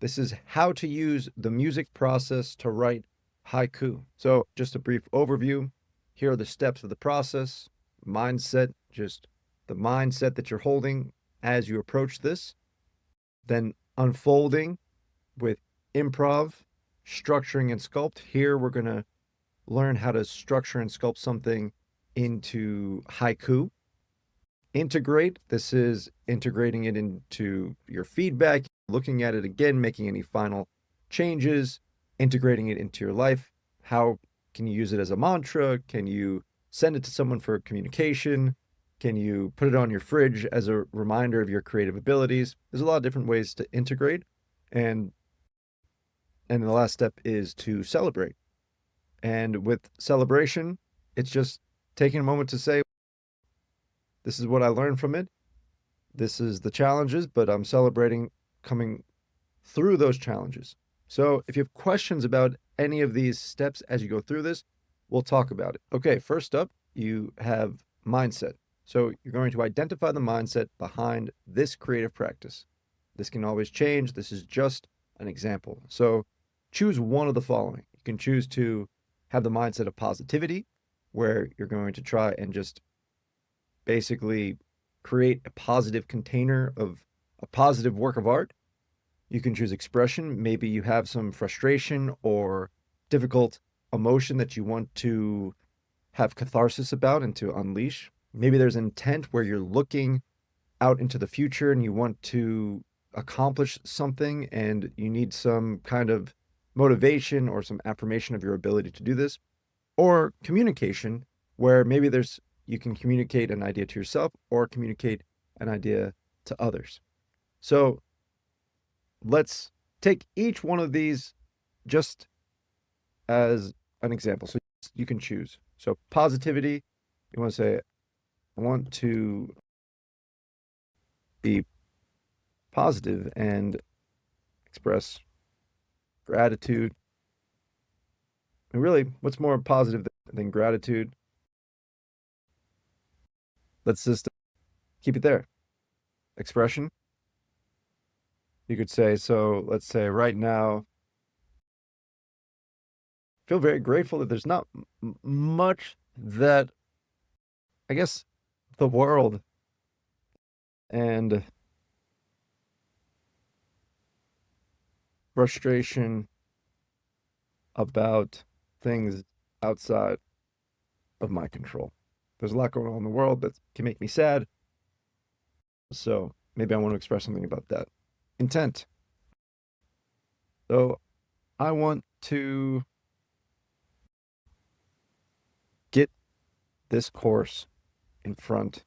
This is how to use the music process to write haiku. So just a brief overview. Here are the steps of the process. Mindset, just the mindset that you're holding as you approach this. Then unfolding with improv, structuring and sculpt. Here we're going to learn how to structure and sculpt something into haiku. Integrate, this is integrating it into your feedback, looking at it again, making any final changes, integrating it into your life. How can you use it as a mantra? Can you send it to someone for communication? Can you put it on your fridge as a reminder of your creative abilities? There's a lot of different ways to integrate. And the last step is to celebrate. And with celebration, it's just taking a moment to say, this is what I learned from it. This is the challenges, but I'm celebrating coming through those challenges. So if you have questions about any of these steps as you go through this, we'll talk about it. Okay, first up, you have mindset. So you're going to identify the mindset behind this creative practice. This can always change. This is just an example. So choose one of the following. You can choose to have the mindset of positivity, where you're going to try and just basically create a positive container of a positive work of art. You can choose expression. Maybe you have some frustration or difficult emotion that you want to have catharsis about and to unleash. Maybe there's intent where you're looking out into the future and you want to accomplish something and you need some kind of motivation or some affirmation of your ability to do this. Or communication, where maybe you can communicate an idea to yourself or communicate an idea to others. So let's take each one of these just as an example. So you can choose. So positivity, you want to say, I want to be positive and express gratitude. And really, what's more positive than gratitude? Let's just keep it there. Expression. You could say, so let's say right now, feel very grateful that there's not much that, I guess, the world and frustration about things outside of my control. There's a lot going on in the world that can make me sad. So maybe I want to express something about that. Intent. So I want to get this course in front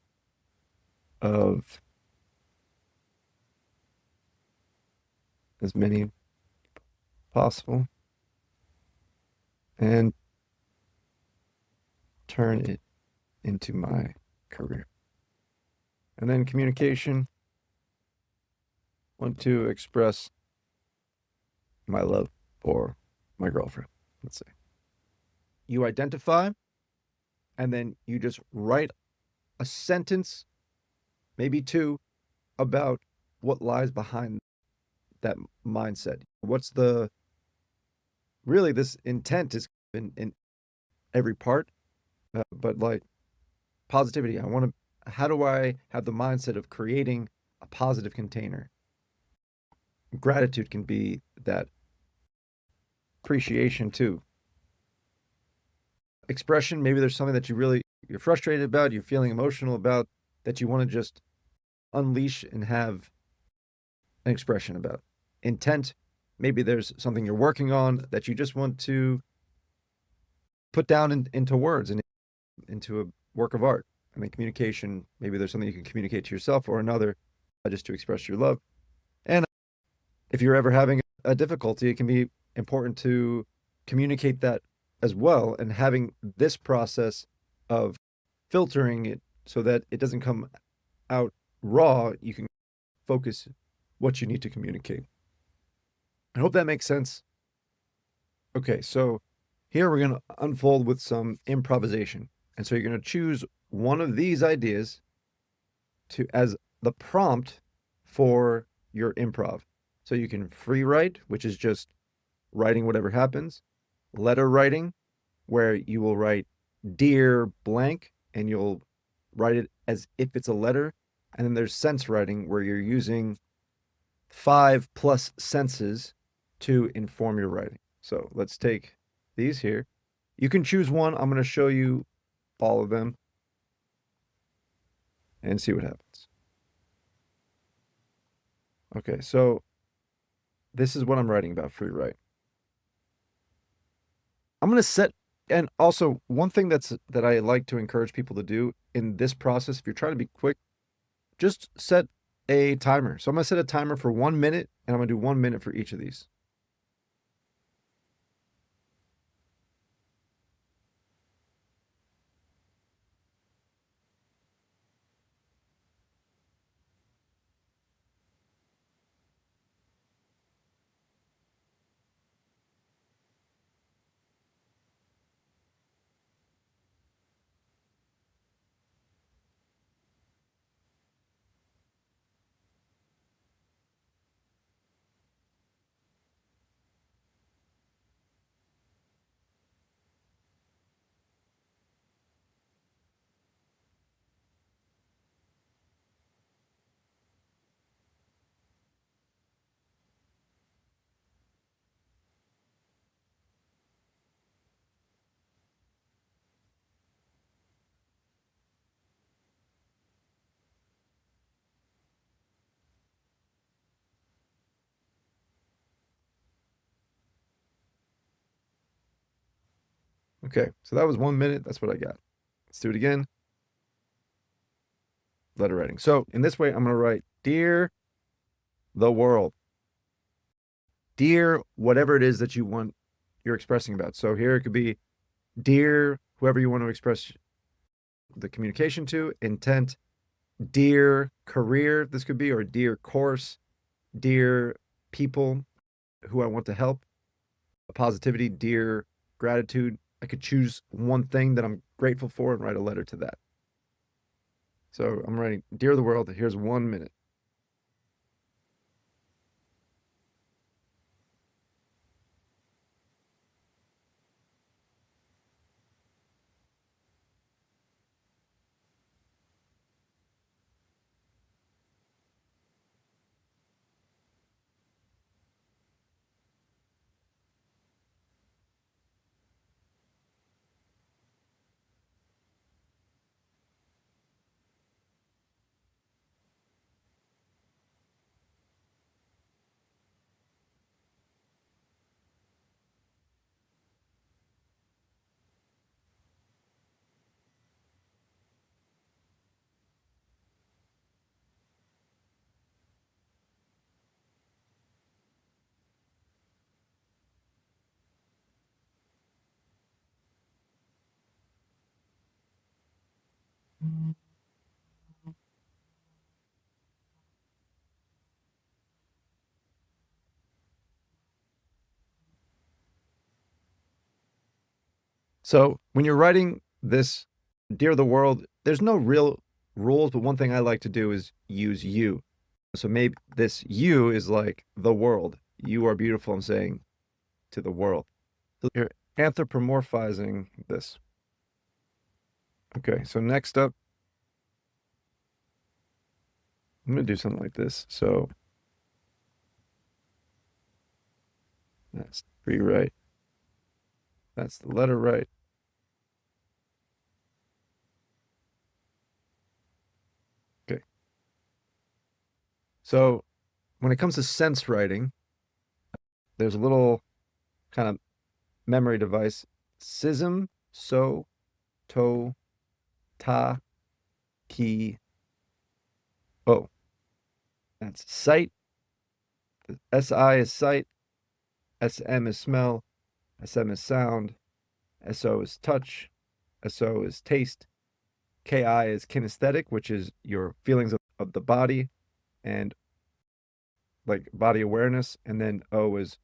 of as many possible and turn it into my career. And then communication. Want to express my love for my girlfriend, let's say. You identify, and then you just write a sentence, maybe two, about what lies behind that mindset. Really this intent is in every part, but like positivity, how do I have the mindset of creating a positive container? Gratitude can be that. Appreciation too. Expression, maybe there's something that you're frustrated about, you're feeling emotional about, that you want to just unleash and have an expression about. Intent, maybe there's something you're working on that you just want to put down into words and into a work of art. And then communication, maybe there's something you can communicate to yourself or another just to express your love. And if you're ever having a difficulty, it can be important to communicate that as well, and having this process of filtering it so that it doesn't come out raw. You can focus what you need to communicate. I hope that makes sense. Okay, so here we're going to unfold with some improvisation. And so you're going to choose one of these ideas as the prompt for your improv. So you can free write, which is just writing whatever happens, letter writing, where you will write dear blank and you'll write it as if it's a letter. And then there's sense writing, where you're using 5+ senses to inform your writing. So let's take these here. You can choose one. I'm going to show you all of them and see what happens. Okay, so this is what I'm writing about free write. I'm going to set, and also one thing that I like to encourage people to do in this process, if you're trying to be quick, just set a timer. So I'm going to set a timer for 1 minute, and I'm going to do 1 minute for each of these. Okay, so that was 1 minute. That's what I got. Let's do it again. Letter writing. So in this way, I'm going to write, dear the world. Dear whatever it is that you're expressing about. So here it could be, dear whoever you want to express the communication to, intent, dear career, this could be, or dear course, dear people who I want to help, positivity, dear gratitude. I could choose one thing that I'm grateful for and write a letter to that. So I'm writing, dear the world, here's 1 minute. So when you're writing this, dear the world, there's no real rules, but one thing I like to do is use you. So maybe this you is like the world. You are beautiful, I'm saying to the world. So you're anthropomorphizing this. Okay, so next up, I'm going to do something like this. So that's free write. That's the letter write. Okay. So when it comes to sense writing, there's a little kind of memory device. Sism, so, to, ta, ki, o. That's sight. SI is sight. SM is smell. SM is sound. SO is touch. SO is taste. KI is kinesthetic, which is your feelings of the body and like body awareness. And then O is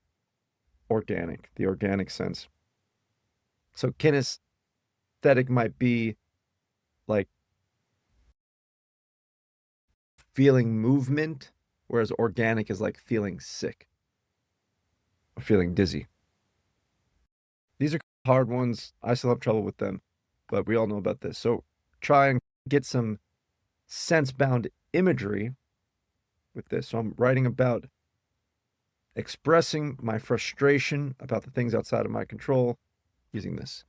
organic, the organic sense. So kinesthetic might be like feeling movement whereas organic is like feeling sick or feeling dizzy. These are hard ones. I still have trouble with them, but we all know about this. So try and get some sense-bound imagery with this. So I'm writing about expressing my frustration about the things outside of my control using this.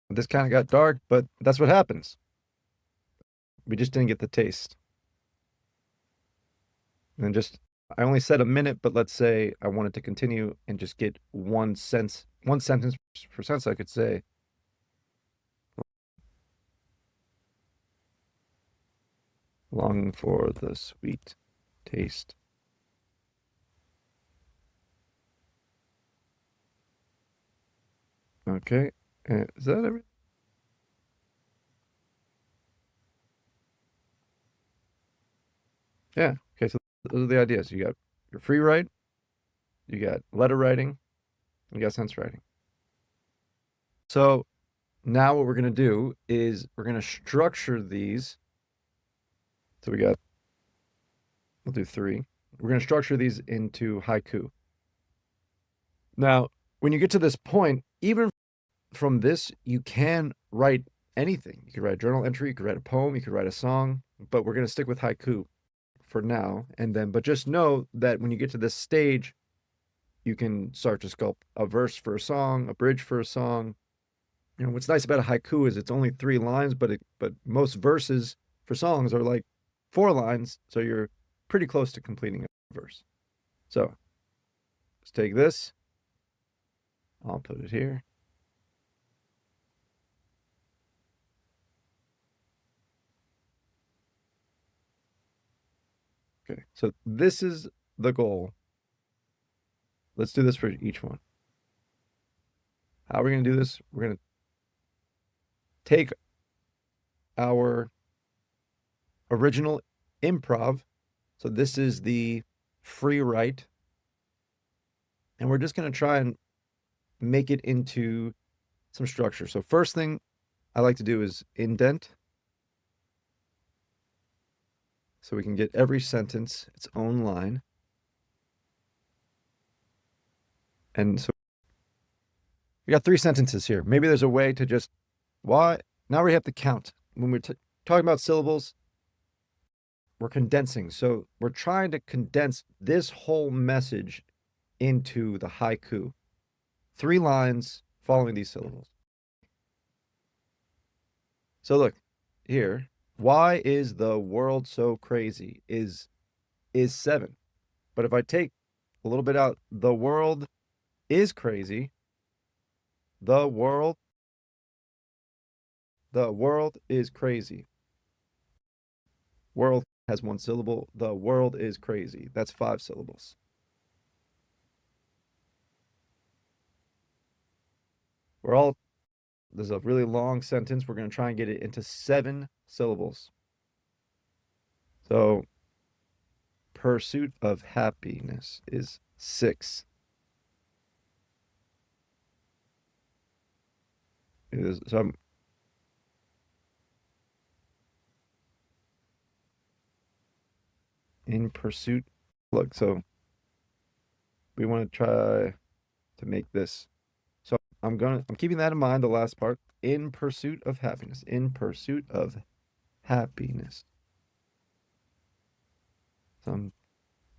This kind of got dark, but that's what happens. We just didn't get the taste. And just, I only said a minute, but let's say I wanted to continue and just get one sentence per sentence, I could say, longing for the sweet taste. Okay. Is that everything? Yeah. Okay. So those are the ideas. You got your free write, you got letter writing, you got sense writing. So now what we're going to do is we're going to structure these. So we'll do 3. We're going to structure these into haiku. Now, when you get to this point, even from this, you can write anything. You could write a journal entry, you could write a poem, you could write a song, but we're going to stick with haiku for now. But just know that when you get to this stage, you can start to sculpt a verse for a song, a bridge for a song. You know, what's nice about a haiku is it's only 3 lines, but most verses for songs are like 4 lines, so you're pretty close to completing a verse. So let's take this. I'll put it here. Okay, so this is the goal. Let's do this for each one. How are we going to do this? We're going to take our original improv. So this is the free write. And we're just going to try and make it into some structure. So first thing I like to do is indent. So we can get every sentence its own line. And so we got 3 sentences here. Maybe there's a way to just, why? Now we have to count. When we're talking about syllables, we're condensing. So we're trying to condense this whole message into the haiku. 3 lines following these syllables. So look, here, why is the world so crazy is 7. But if I take a little bit out, the world is crazy. The world is crazy. World has 1 syllable. The world is crazy. That's 5 syllables. This is a really long sentence. We're going to try and get it into 7 syllables. So, pursuit of happiness is 6. So in pursuit. Look, so we want to try to make this. So I'm keeping that in mind, the last part. in pursuit of happiness. In pursuit of happiness. Some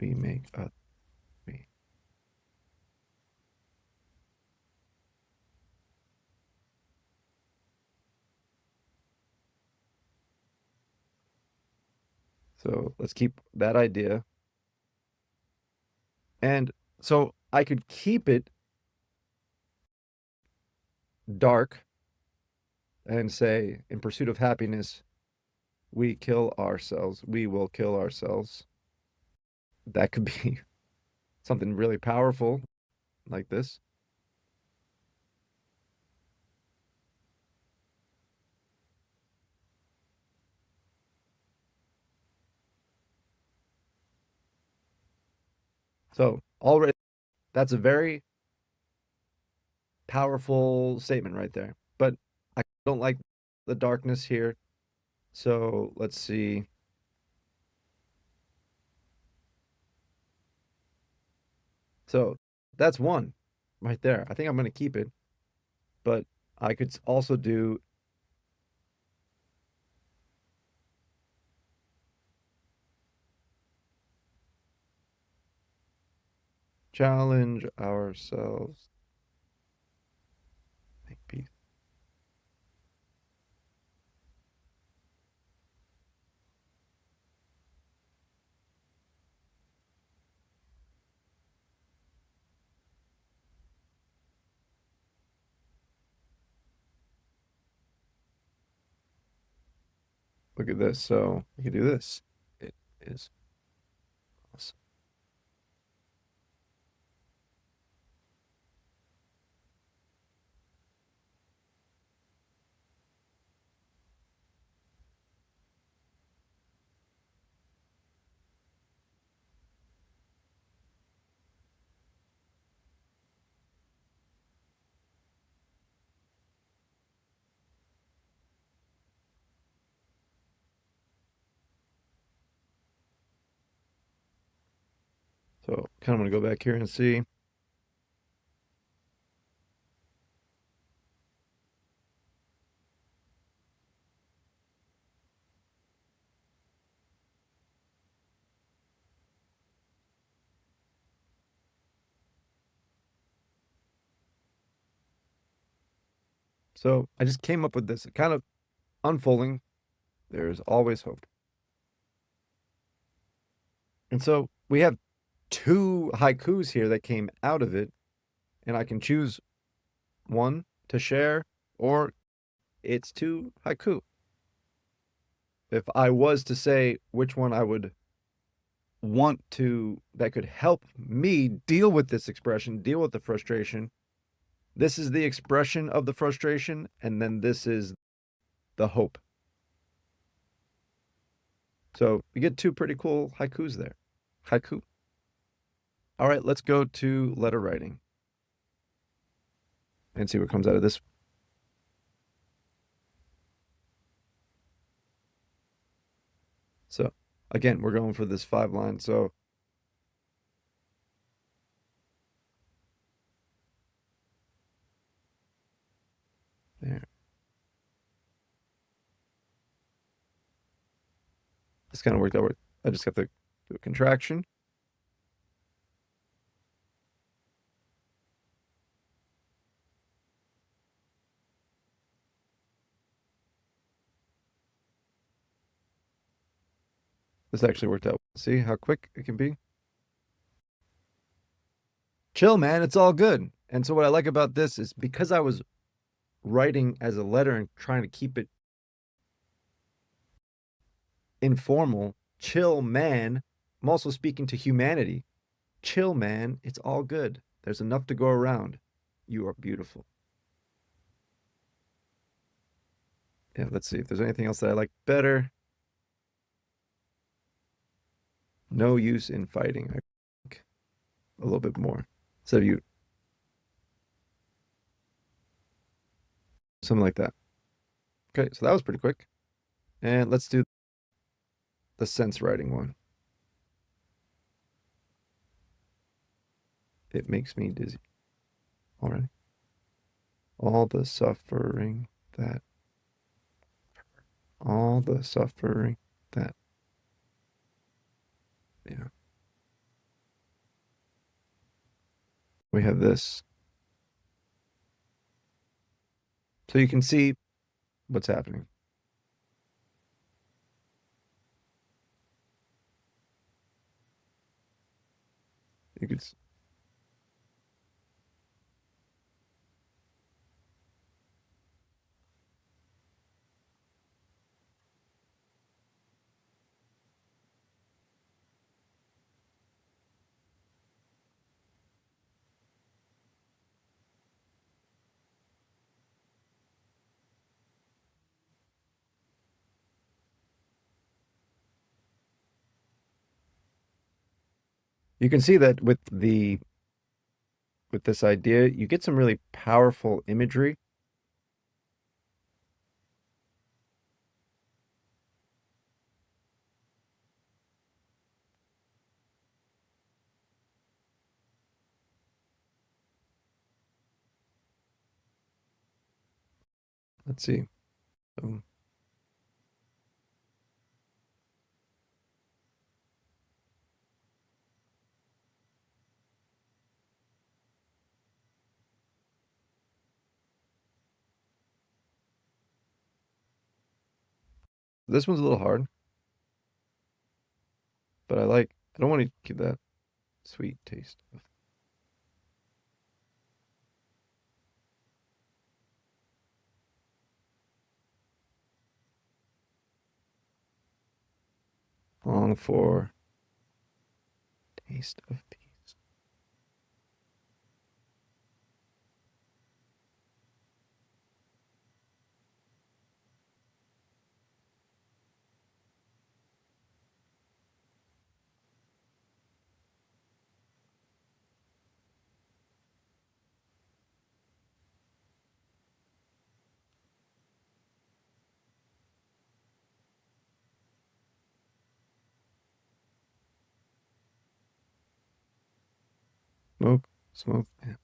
we make a we. So let's keep that idea. And so I could keep it dark and say, in pursuit of happiness, we kill ourselves. We will kill ourselves. That could be something really powerful like this. So already, that's a very powerful statement right there. But I don't like the darkness here. So let's see. So that's one right there. I think I'm going to keep it, but I could also do challenge ourselves. Make peace. Look at this. So we can do this. It is awesome. So kind of want to go back here and see. So I just came up with this kind of unfolding. There's always hope. And so we have two haikus here that came out of it, and I can choose one to share, or it's two haiku. If I was to say which one I would want to, that could help me deal with this expression, deal with the frustration, this is the expression of the frustration, and then this is the hope. So you get two pretty cool haikus there. Haiku. All right, let's go to letter writing and see what comes out of this. So again, we're going for this 5 line. So there. This kind of worked out. I just have to do a contraction. This actually worked out. See how quick it can be? Chill, man. It's all good. And so what I like about this is because I was writing as a letter and trying to keep it informal, chill, man. I'm also speaking to humanity. Chill, man. It's all good. There's enough to go around. You are beautiful. Yeah, let's see if there's anything else that I like better. No use in fighting. I think a little bit more. So you, something like that. Okay, so that was pretty quick. And let's do the sense writing one. It makes me dizzy already. All the suffering that all the suffering that, yeah. We have this. So you can see what's happening. You could, you can see that with this idea, you get some really powerful imagery. Let's see. So this one's a little hard, but I don't want to keep that sweet taste. Long for taste of peace. Smoke, smoke. Yeah.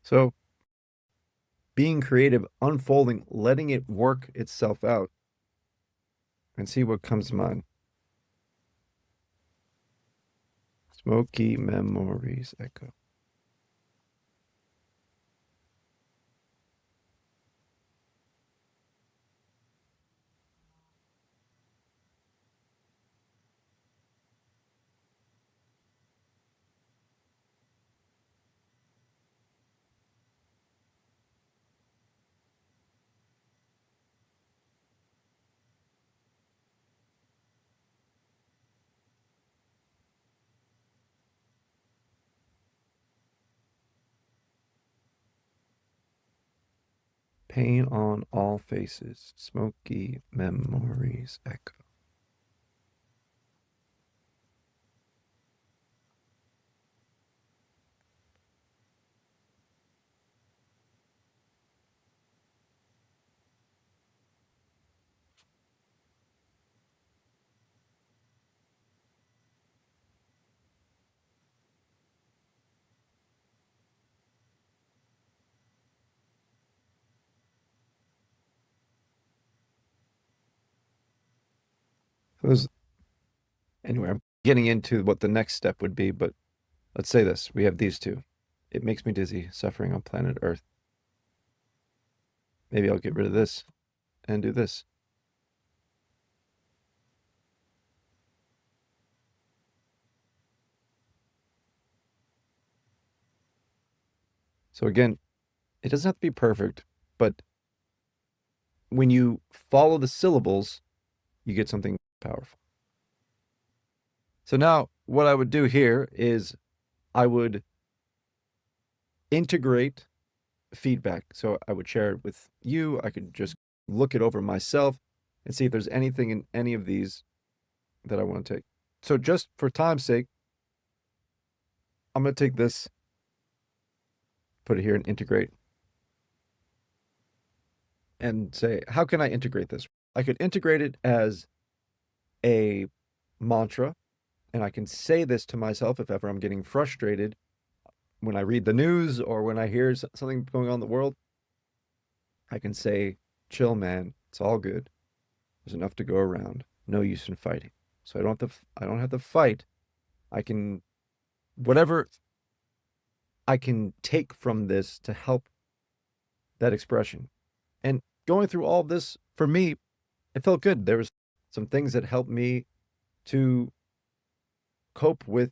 So being creative, unfolding, letting it work itself out and see what comes to mind. Smoky memories echo. Pain on all faces. Smoky memories echo. Those, anyway, I'm getting into what the next step would be, but let's say this. We have these two. It makes me dizzy, suffering on planet Earth. Maybe I'll get rid of this and do this. So again, it doesn't have to be perfect, but when you follow the syllables, you get something powerful. So now what I would do here is I would integrate feedback. So I would share it with you. I could just look it over myself and see if there's anything in any of these that I want to take. So just for time's sake, I'm going to take this, put it here and integrate, and say, how can I integrate this? I could integrate it as a mantra, and I can say this to myself if ever I'm getting frustrated when I read the news or when I hear something going on in the world. I can say, chill, man, it's all good. There's enough to go around. No use in fighting. So I don't have to fight. I can, whatever I can take from this to help that expression. And going through all this, for me, it felt good. There was some things that helped me to cope with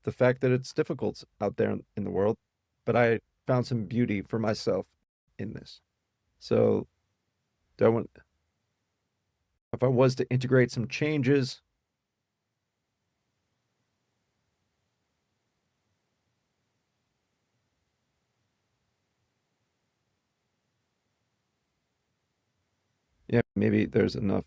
the fact that it's difficult out there in the world, but I found some beauty for myself in this. So if I was to integrate some changes, yeah, maybe there's enough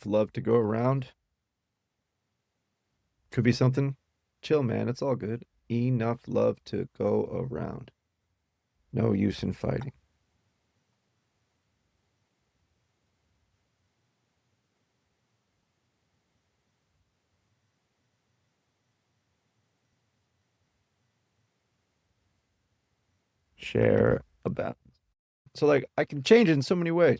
love to go around. Could be something. Chill, man, it's all good. Enough love to go around. No use in fighting. Share a balance. So like I can change it in so many ways.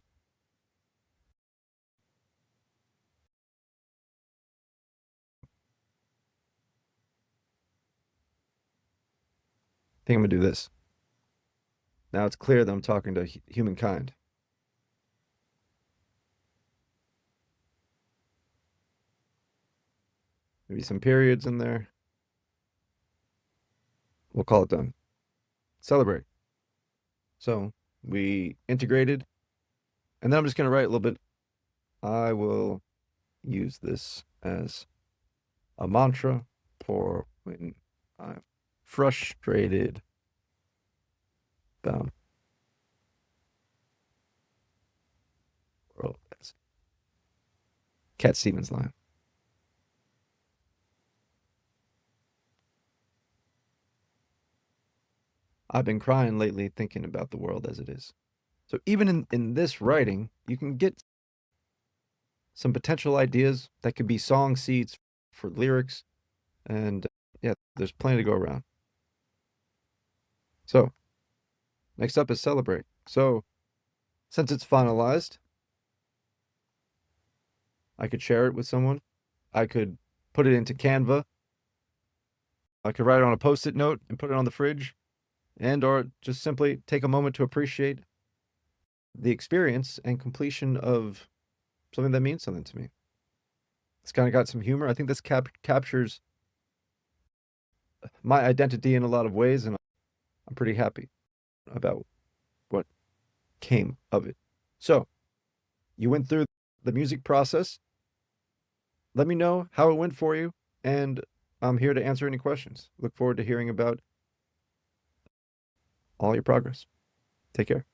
I think I'm gonna do this. Now it's clear that I'm talking to humankind. Maybe some periods in there. We'll call it done. Celebrate. So we integrated, and then I'm just gonna write a little bit. I will use this as a mantra for when I'm frustrated about world. That's Cat Stevens line. I've been crying lately thinking about the world as it is. So even in this writing, you can get some potential ideas that could be song seeds for lyrics. And yeah, there's plenty to go around. So next up is celebrate. So since it's finalized, I could share it with someone. I could put it into Canva. I could write it on a post-it note and put it on the fridge, and or just simply take a moment to appreciate the experience and completion of something that means something to me. It's kind of got some humor. I think this captures my identity in a lot of ways, and I'm pretty happy about what came of it. So, you went through the music process. Let me know how it went for you, and I'm here to answer any questions. Look forward to hearing about all your progress. Take care.